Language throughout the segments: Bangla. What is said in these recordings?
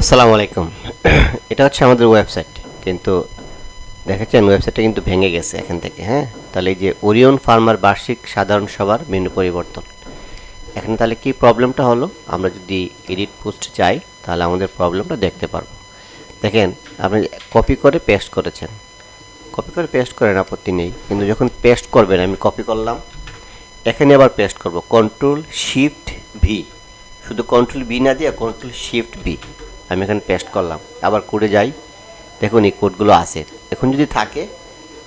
আসসালামু আলাইকুম। এটা হচ্ছে আমাদের ওয়েবসাইট, কিন্তু দেখাচ্ছেন ওয়েবসাইটটা কিন্তু ভেঙে গেছে এখান থেকে। হ্যাঁ, তাহলে এই যে ওরিয়ন ফার্মার বার্ষিক সাধারণ সভার মেনু পরিবর্তন, এখানে তাহলে কি প্রবলেমটা হলো? আমরা যদি এডিট পোস্ট চাই তাহলে আমাদের প্রবলেমটা দেখতে পারবো। দেখেন, আপনি কপি করে পেস্ট করেছেন, কপি করে পেস্ট করেন, আপত্তি নেই, কিন্তু যখন পেস্ট করবেন, আমি কপি করলাম, এখানে আবার পেস্ট করব, কন্ট্রোল শিফট ভি, শুধু কন্ট্রোল বি না দিয়ে কন্ট্রোল শিফট বি আমি এখানে পেস্ট করলাম। আবার কোডে যাই, দেখুন এই কোডগুলো আছে। এখন যদি থাকে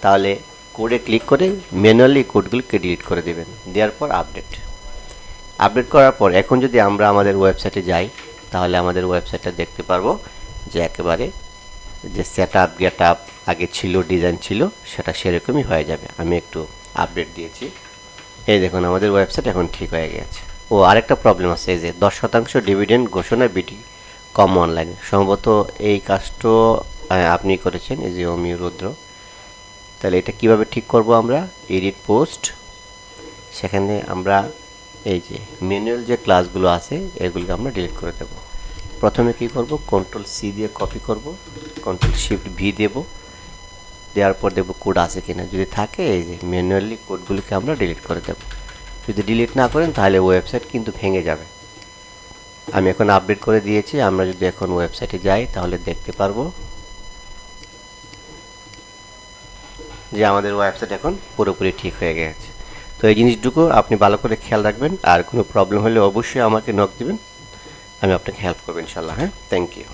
তাহলে কোডে ক্লিক করে ম্যানুয়ালি কোডগুলোকে ডিলিট করে দেবেন, দেওয়ার পর আপডেট করার পর এখন যদি আমরা আমাদের ওয়েবসাইটে যাই তাহলে আমাদের ওয়েবসাইটটা দেখতে পারবো যে একেবারে যে সেট আপ গেট আপ আগে ছিল, ডিজাইন ছিল, সেটা সেরকমই হয়ে যাবে। আমি একটু আপডেট দিয়েছি, এই দেখুন আমাদের ওয়েবসাইট এখন ঠিক হয়ে গেছে। ও আরেকটা প্রবলেম আছে, এই যে 10% ডিভিডেন্ড ঘোষণা বিটি কম অনলাইন, সম্ভবত এই কাজটা আপনি করেছেন, এই যে অমিয় রুদ্র। তাহলে এটা কিভাবে ঠিক করব? আমরা এডিট পোস্ট, সেখানে আমরা এই যে ম্যানুয়াল যে ক্লাসগুলো আছে এগুলোকে আমরা ডিলিট করে দেব। প্রথমে কি করব, কন্ট্রোল সি দিয়ে কপি করব, কন্ট্রোল শিফট ভি দেব, দেওয়ার পর দেখব কোড আছে কিনা, যদি থাকে এই যে ম্যানুয়ালি কোডগুলোকে আমরা ডিলিট করে দেব। যদি ডিলিট না করেন তাহলে ওয়েবসাইট কিন্তু ভেঙে যাবে। আমি এখন আপডেট করে দিয়েছি, আমরা যদি এখন ওয়েবসাইটে যাই তাহলে দেখতে পারবো যে আমাদের ওয়েবসাইট এখন পুরোপুরি ঠিক হয়ে গেছে। তো এই জিনিসটুকু আপনি ভালো করে খেয়াল রাখবেন, আর কোনো প্রবলেম হলে অবশ্যই আমাকে নক দিবেন, আমি আপনাকে হেল্প করবো ইনশাল্লাহ। হ্যাঁ, থ্যাংক ইউ।